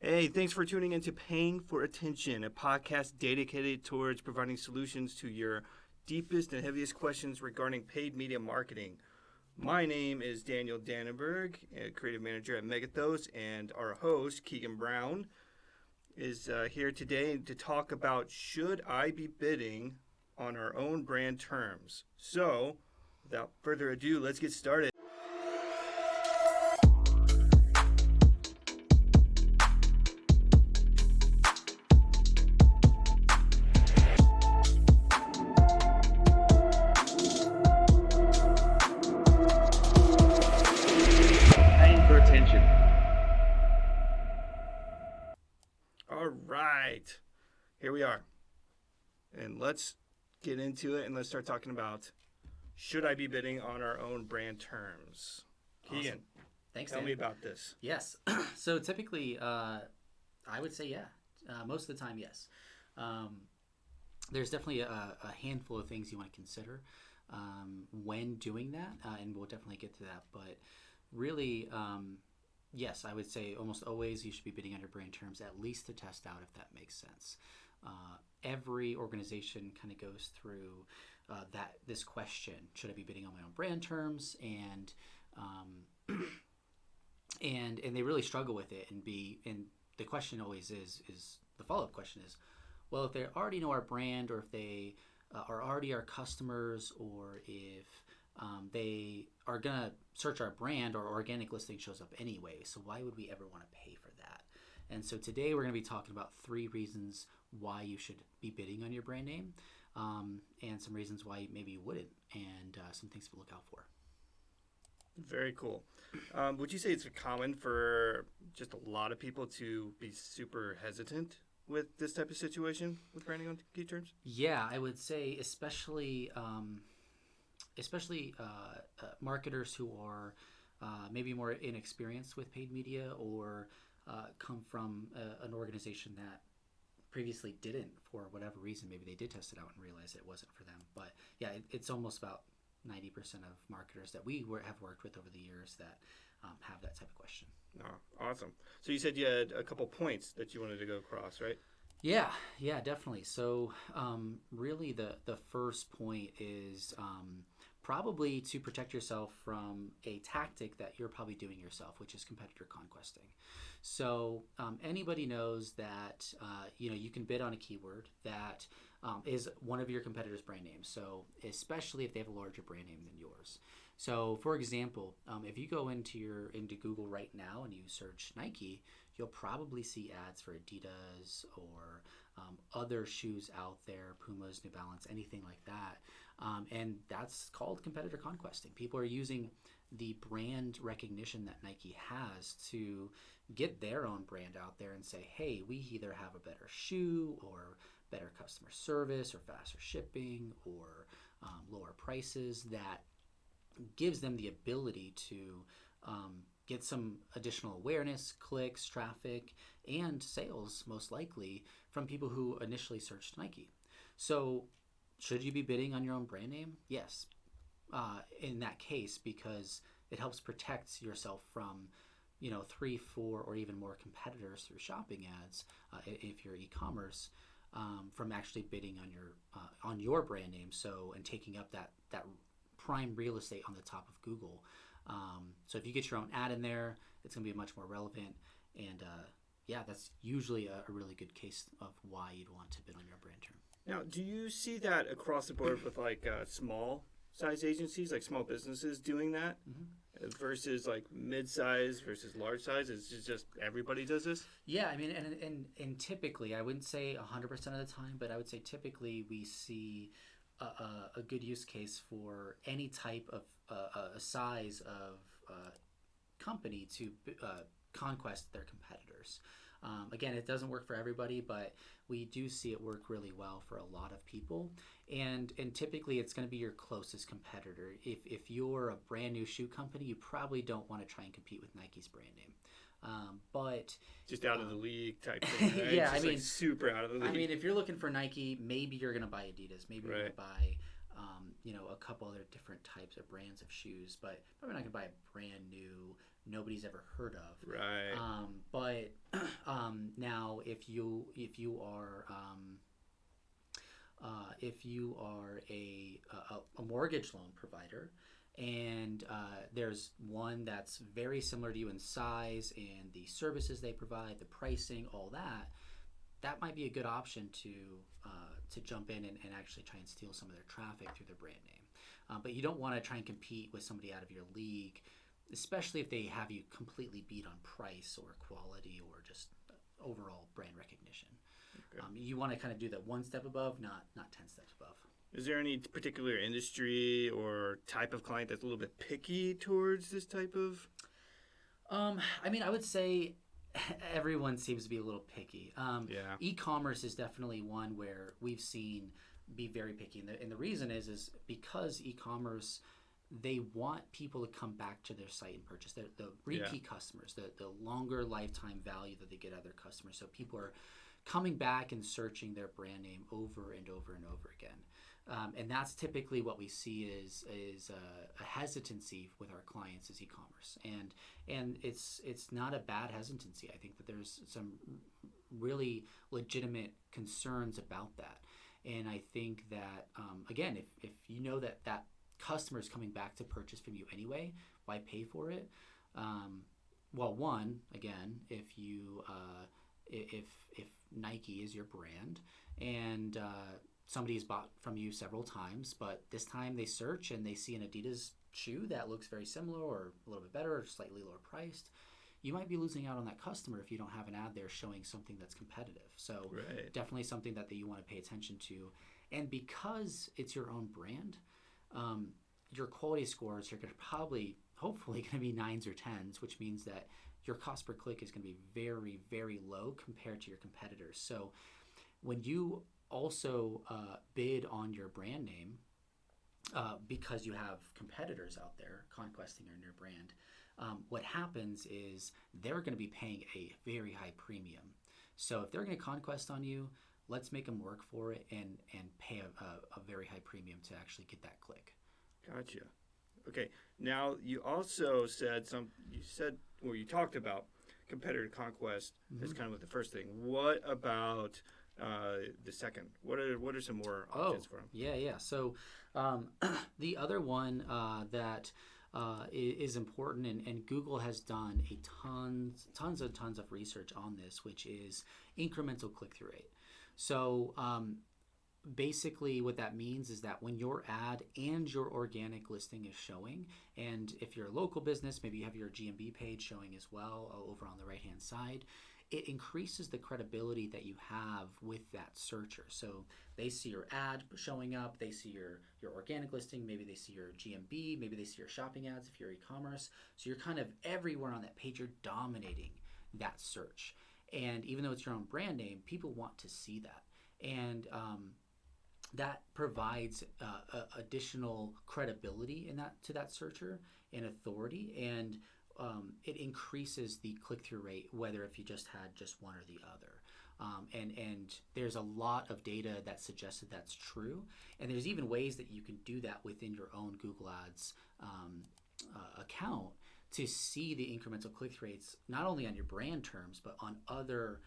Hey, thanks for tuning into Paying for Attention, a podcast dedicated towards providing solutions to your deepest and heaviest questions regarding paid media marketing. My name is Daniel Dannenberg, a creative manager at Megathos, and our host, Keegan Brown, is here today to talk about should I be bidding on our own brand terms. So, without further ado, let's get started. Paying for attention. All right, here we are. And let's get into it and let's start talking about should I be bidding on our own brand terms? Keegan, Awesome. Thanks, tell Dan. me about this. Yes. So typically, I would say yeah. Most of the time, yes. Um, there's definitely a handful of things you want to consider when doing that, and we'll definitely get to that. But really, yes, I would say almost always you should be bidding on your brand terms at least to test out if that makes sense. Every organization kind of goes through this question: should I be bidding on my own brand terms? And they really struggle with it, and the question always is the follow-up question is, well, if they already know our brand, or if they are already our customers, or if they are gonna search our brand, or organic listing shows up anyway, so why would we ever want to pay for that? And so today we're going to be talking about 3 reasons why you should be bidding on your brand name, and some reasons why maybe you wouldn't, and some things to look out for. Very cool. Would you say it's common for just a lot of people to be super hesitant with this type of situation with branding on key terms? Yeah, I would say especially marketers who are maybe more inexperienced with paid media, or come from an organization that previously didn't, for whatever reason. Maybe they did test it out and realize it wasn't for them. But yeah, it's almost about 90% of marketers that have worked with over the years that have that type of question. Oh, awesome. So you said you had a couple points that you wanted to go across, right? Yeah, definitely. So, really, the first point is probably to protect yourself from a tactic that you're probably doing yourself, which is competitor conquesting. So, anybody knows that you can bid on a keyword that is one of your competitor's brand names. So, especially if they have a larger brand name than yours. So, for example, if you go into Google right now and you search Nike, you'll probably see ads for Adidas or other shoes out there, Pumas, New Balance, anything like that. And that's called competitor conquesting. People are using the brand recognition that Nike has to get their own brand out there and say, hey, we either have a better shoe, or better customer service, or faster shipping, or lower prices, that gives them the ability to get some additional awareness, clicks, traffic, and sales, most likely, from people who initially searched Nike. So, should you be bidding on your own brand name? Yes, in that case, because it helps protect yourself from 3, 4, or even more competitors through shopping ads, if you're e-commerce, from actually bidding on your brand name, and taking up that prime real estate on the top of Google. So if you get your own ad in there, it's going to be much more relevant. And that's usually a really good case of why you'd want to bid on your brand term. Now, do you see that across the board with like small size agencies, like small businesses doing that, versus like mid-size versus large size? Is it just everybody does this? Yeah, I mean, and typically, I wouldn't say 100% of the time, but I would say typically we see a good use case for any type of a size of company to conquest their competitors. Again, it doesn't work for everybody, but we do see it work really well for a lot of people. And typically, it's going to be your closest competitor. If you're a brand new shoe company, you probably don't want to try and compete with Nike's brand name. But just out of the league type thing, right? Yeah, just super out of the league. I mean, if you're looking for Nike, maybe you're gonna buy Adidas, maybe you're gonna buy, a couple other different types of brands of shoes, but probably not gonna buy a brand new, nobody's ever heard of. Right. But if you are a mortgage loan provider, and there's one that's very similar to you in size and the services they provide, the pricing, all that, that might be a good option to jump in and actually try and steal some of their traffic through their brand name. But you don't want to try and compete with somebody out of your league, especially if they have you completely beat on price or quality or just overall brand recognition. Okay. You want to kind of do that one step above, not 10 steps above. Is there any particular industry or type of client that's a little bit picky towards this type of? I mean, I would say everyone seems to be a little picky. Yeah. E-commerce is definitely one where we've seen be very picky, and the reason is because e-commerce, they want people to come back to their site and purchase. The repeat customers, the longer lifetime value that they get out of their customers. So people are coming back and searching their brand name over and over and over again. And that's typically what we see is a hesitancy with our clients is e-commerce, and it's not a bad hesitancy. I think that there's some really legitimate concerns about that, and I think that again, if you know that customer is coming back to purchase from you anyway, why pay for it? Well, one, again, if you if Nike is your brand and somebody's bought from you several times, but this time they search and they see an Adidas shoe that looks very similar or a little bit better or slightly lower priced, you might be losing out on that customer if you don't have an ad there showing something that's competitive. So definitely something that you want to pay attention to. And because it's your own brand, your quality scores are going to hopefully going to be 9s or 10s, which means that your cost per click is going to be very, very low compared to your competitors. So when you also bid on your brand name, because you have competitors out there conquesting your brand, what happens is they're going to be paying a very high premium. So if they're going to conquest on you, let's make them work for it and pay a very high premium to actually get that click. Gotcha. Okay. Now you also you talked about competitor conquest as kind of the first thing. What about the second? What are some more options for them? Yeah. So the other one that is important, and Google has done tons of research on this, which is incremental click-through rate. So basically what that means is that when your ad and your organic listing is showing, and if you're a local business, maybe you have your GMB page showing as well over on the right hand side, it increases the credibility that you have with that searcher. So they see your ad showing up, they see your organic listing, maybe they see your GMB, maybe they see your shopping ads if you're e-commerce. So you're kind of everywhere on that page, you're dominating that search. And even though it's your own brand name, people want to see that. And that provides additional credibility to that searcher and authority, and it increases the click-through rate, whether if you just had just one or the other. And there's a lot of data that suggests that that's true, and there's even ways that you can do that within your own Google Ads account to see the incremental click-through rates, not only on your brand terms, but on other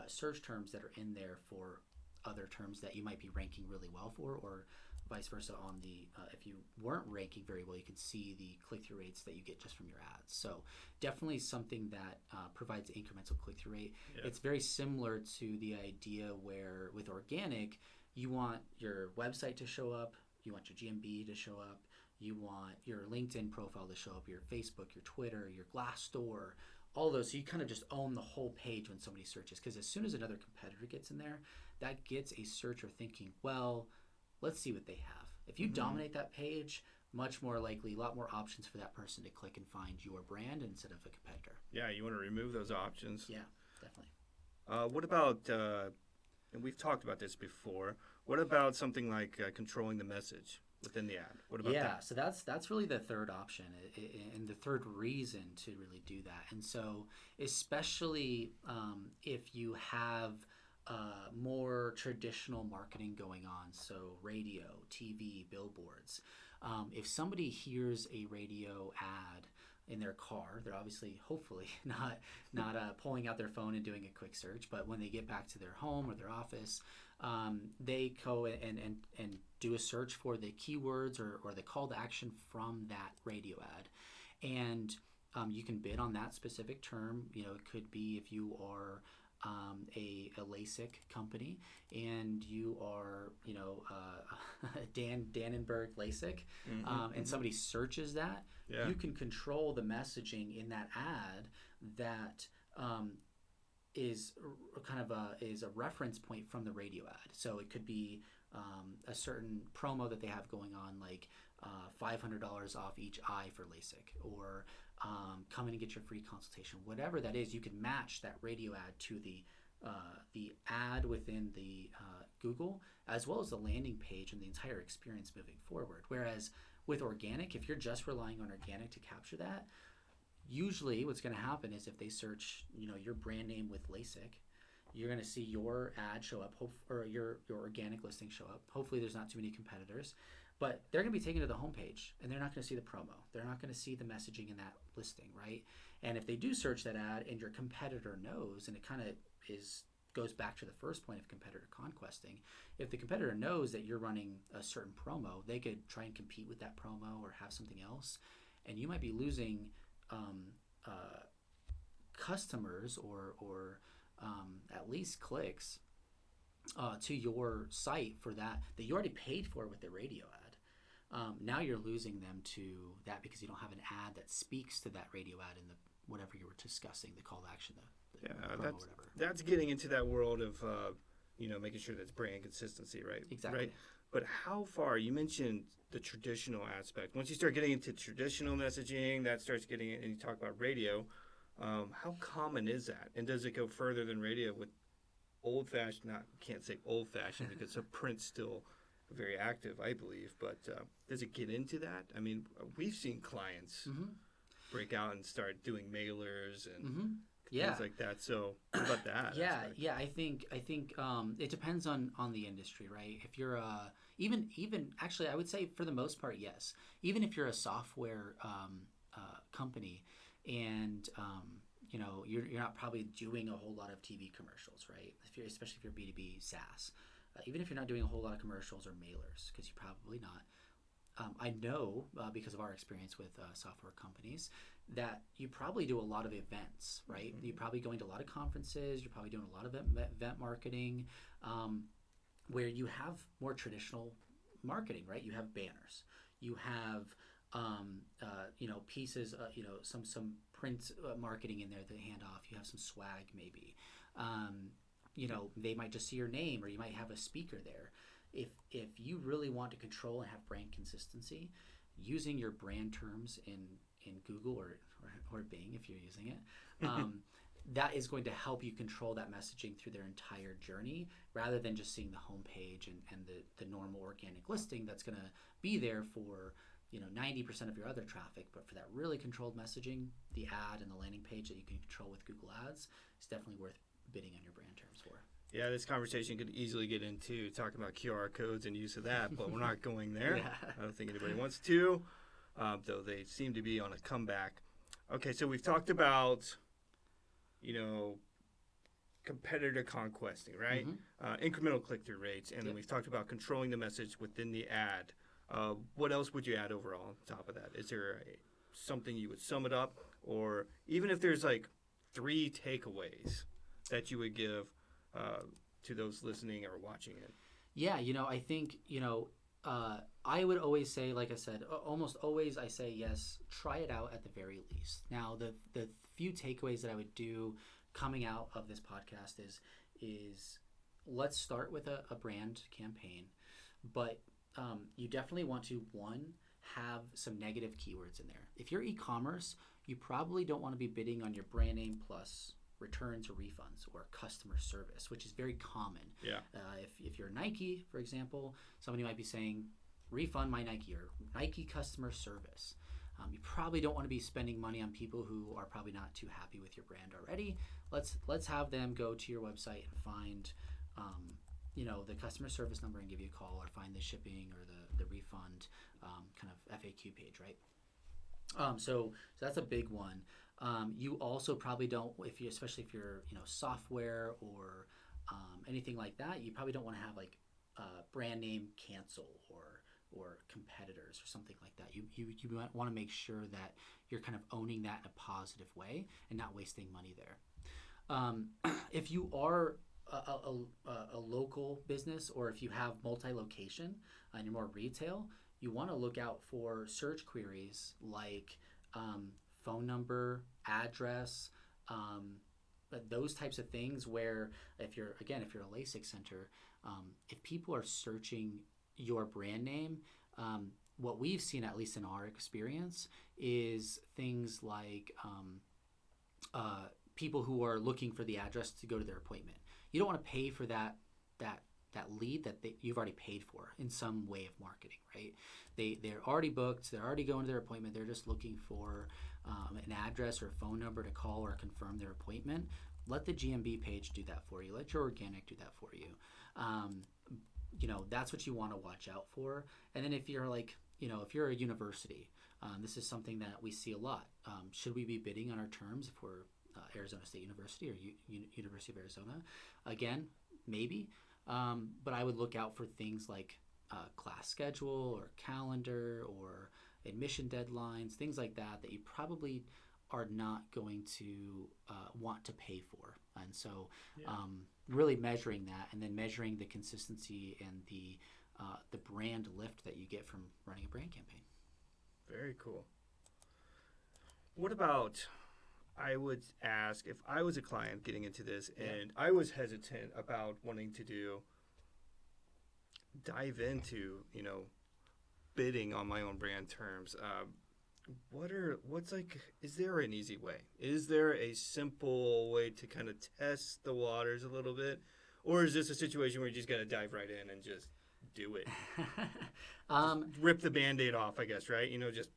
search terms that are in there for other terms that you might be ranking really well for, or vice versa on the if you weren't ranking very well, you can see the click-through rates that you get just from your ads. So definitely something that provides incremental click-through rate. Yeah. It's very similar to the idea where with organic, you want your website to show up, you want your GMB to show up, you want your LinkedIn profile to show up, your Facebook, your Twitter, your Glassdoor, all those. So you kind of just own the whole page when somebody searches, because as soon as another competitor gets in there, that gets a searcher thinking, well, let's see what they have. If you dominate that page, much more likely, a lot more options for that person to click and find your brand instead of a competitor. Yeah, you want to remove those options. Yeah, definitely. What about, and we've talked about this before, what about something like controlling the message within the ad? What about that? Yeah, so that's really the third option and the third reason to really do that. And so especially if you have more traditional marketing going on, so radio, TV, billboards. If somebody hears a radio ad in their car. They're obviously, hopefully, not pulling out their phone and doing a quick search. But when they get back to their home or their office, they go and do a search for the keywords or the call to action from that radio ad, and you can bid on that specific term. You know, it could be if you are a LASIK company and you are, you know, Dan Dannenberg LASIK, and somebody searches that, you can control the messaging in that ad that is kind of a reference point from the radio ad. So it could be a certain promo that they have going on, like $500 off each eye for LASIK, or come in and get your free consultation. Whatever that is, you can match that radio ad to the ad within the Google, as well as the landing page and the entire experience moving forward. Whereas with organic, if you're just relying on organic to capture that, usually what's going to happen is if they search, you know, your brand name with LASIK, you're going to see your ad show up, or your organic listing show up. Hopefully there's not too many competitors, but they're going to be taken to the homepage and they're not going to see the promo. They're not going to see the messaging in that listing, right? And if they do search that ad and your competitor knows, and it kind of goes back to the first point of competitor conquesting, if the competitor knows that you're running a certain promo, they could try and compete with that promo or have something else, and you might be losing customers or at least clicks to your site for that you already paid for with the radio ad. Now you're losing them to that because you don't have an ad that speaks to that radio ad in the whatever you were discussing, the call to action, the promo, whatever. That's getting into that world of you know, making sure that's brand consistency, right? Exactly. Right. But how far, you mentioned the traditional aspect. Once you start getting into traditional messaging, that starts getting, and you talk about radio, how common is that? And does it go further than radio with old-fashioned, can't say old-fashioned because the print's still very active, I believe, but does it get into that? I mean, we've seen clients break out and start doing mailers and things like that. So what about that? Yeah. I think it depends on the industry, right? If you're even actually, I would say for the most part, yes. Even if you're a software company and you know, you're not probably doing a whole lot of TV commercials, right? Especially if you're B2B SaaS, even if you're not doing a whole lot of commercials or mailers, because you're probably not. I know because of our experience with software companies that you probably do a lot of events, right? You're probably going to a lot of conferences. You're probably doing a lot of event marketing, where you have more traditional marketing, right? You have banners, you have you know, pieces, you know, some print marketing in there to hand off. You have some swag maybe. You know, they might just see your name, or you might have a speaker there. If you really want to control and have brand consistency, using your brand terms in Google or Bing, if you're using it, that is going to help you control that messaging through their entire journey, rather than just seeing the homepage and the normal organic listing that's going to be there for, you know, 90% of your other traffic. But for that really controlled messaging, the ad and the landing page that you can control with Google Ads is definitely worth bidding on your brand terms for. Yeah, this conversation could easily get into talking about QR codes and use of that, but we're not going there. I don't think anybody wants to, though they seem to be on a comeback. Okay, so we've talked about, you know, competitor conquesting, right? Incremental click-through rates, and then we've talked about controlling the message within the ad. What else would you add overall on top of that? Is there something you would sum it up, or even if there's like 3 takeaways that you would give to those listening or watching it? Yeah, you know, I think, you know, I would always say, like I said, almost always I say yes, try it out at the very least. Now, the few takeaways that I would do coming out of this podcast is let's start with a brand campaign, but you definitely want to, one, have some negative keywords in there. If you're e-commerce, you probably don't want to be bidding on your brand name plus returns or refunds or customer service, which is very common. Yeah. If you're Nike, for example, somebody might be saying, refund my Nike, or Nike customer service. You probably don't want to be spending money on people who are probably not too happy with your brand already. Let's have them go to your website and find you know, the customer service number and give you a call, or find the shipping or the refund kind of FAQ page, right? So that's a big one. You also probably don't, especially if you're software or anything like that, you probably don't want to have like brand name cancel or competitors or something like that. You want to make sure that you're kind of owning that in a positive way and not wasting money there. If you are a local business, or if you have multi-location and you're more retail, you want to look out for search queries like phone number, address, those types of things. Where if you're a LASIK center, if people are searching your brand name, what we've seen, at least in our experience, is things like people who are looking for the address to go to their appointment. You don't want to pay for that lead that you've already paid for in some way of marketing, right? They're already booked. They're already going to their appointment. They're just looking for an address or a phone number to call or confirm their appointment. Let the GMB page do that for you. Let your organic do that for you. That's what you want to watch out for. And then if you're if you're a university, this is something that we see a lot. Should we be bidding on our terms if we're Arizona State University or University of Arizona? Again, maybe. But I would look out for things like class schedule or calendar or admission deadlines, things like that you probably are not going to want to pay for. And so really measuring that, and then measuring the consistency and the brand lift that you get from running a brand campaign. Very cool. What about, I would ask, if I was a client getting into this and I was hesitant about wanting to dive into, bidding on my own brand terms, is there an easy way? Is there a simple way to kind of test the waters a little bit? Or is this a situation where you just got to dive right in and just do it? Just rip the Band-Aid off, I guess, right? Just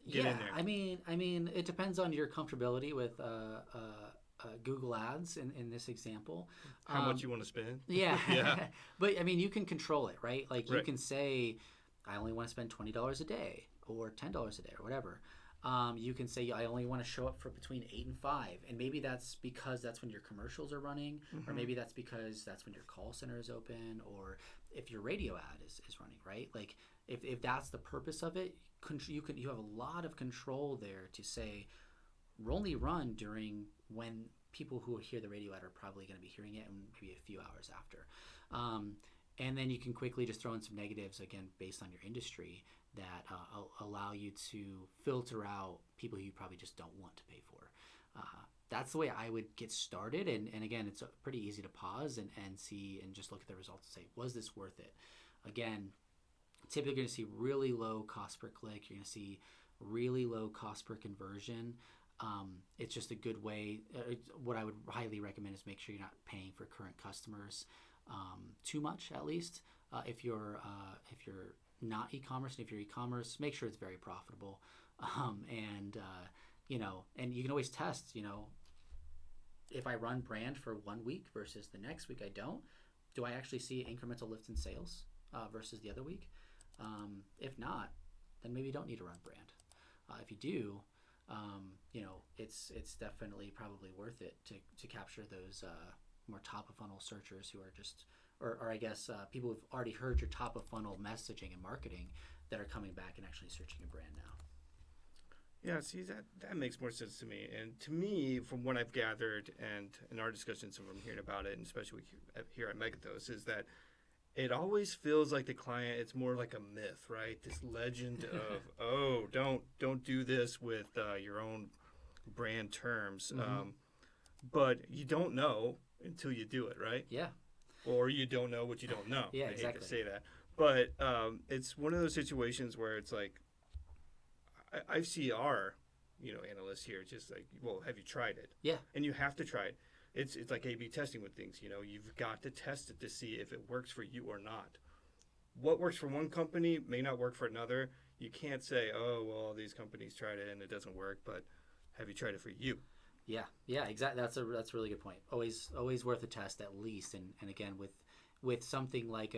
get in there. I mean, it depends on your comfortability with Google Ads in this example. How much you want to spend? Yeah. Yeah. But I mean, you can control it, right? Like you Right. can say, I only want to spend $20 a day or $10 a day or whatever. You can say, I only want to show up for between 8 and 5. And maybe that's because that's when your commercials are running, or maybe that's because that's when your call center is open, or if your radio ad is running, right? Like if that's the purpose of it, you have a lot of control there to say, only run during when people who hear the radio ad are probably going to be hearing it, and maybe a few hours after. And then you can quickly just throw in some negatives, again, based on your industry, that allow you to filter out people who you probably just don't want to pay for. That's the way I would get started. And again, it's pretty easy to pause and see and just look at the results and say, was this worth it? Again, typically you're going to see really low cost per click. You're going to see really low cost per conversion. It's just a good way. What I would highly recommend is make sure you're not paying for current customers too much, at least. If you're not e-commerce, and if you're e-commerce, make sure it's very profitable. And you can always test, if I run brand for 1 week versus the next week I don't, do I actually see incremental lift in sales versus the other week? If not, then maybe you don't need to run brand. If you do, it's definitely probably worth it to capture those more top of funnel searchers who are just, or I guess people who've already heard your top of funnel messaging and marketing that are coming back and actually searching a brand now. Yeah, see, that makes more sense to me. And to me, from what I've gathered and in our discussions and from hearing about it, and especially here at Megathos, is that it always feels like the client, it's more like a myth, right? This legend of, oh, don't do this with your own brand terms. But you don't know until you do it, right? Yeah. Or you don't know what you don't know. Yeah, I exactly. hate to say that. But it's one of those situations where it's like, I see our, analysts here just like, well, have you tried it? Yeah. And you have to try it. It's like A/B testing with things. You've got to test it to see if it works for you or not. What works for one company may not work for another. You can't say, oh, well, these companies tried it and it doesn't work, but have you tried it for you? Yeah, exactly. That's a really good point. Always worth a test at least. And again, with something like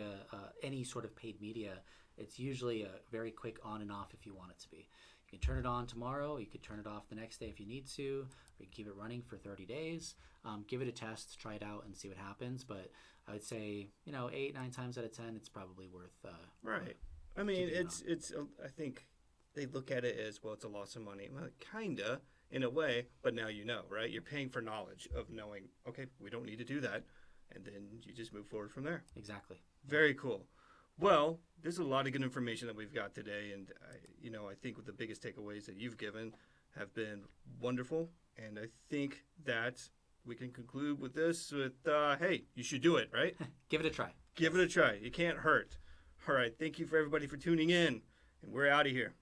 any sort of paid media, it's usually a very quick on and off if you want it to be. You can turn it on tomorrow. You could turn it off the next day if you need to, or you can keep it running for 30 days. Give it a test, try it out, and see what happens. But I would say, 8, 9 times out of 10, it's probably worth. Right. I mean, keeping it's. I think they look at it as, well, it's a loss of money. Well, kinda in a way, but now right? You're paying for knowledge of knowing. Okay, we don't need to do that, and then you just move forward from there. Exactly. Very cool. Well, there's a lot of good information that we've got today, and I think with the biggest takeaways that you've given have been wonderful, and I think that we can conclude with this with, hey, you should do it, right? Give it a try. Give it a try. It can't hurt. All right, thank you for everybody for tuning in, and we're out of here.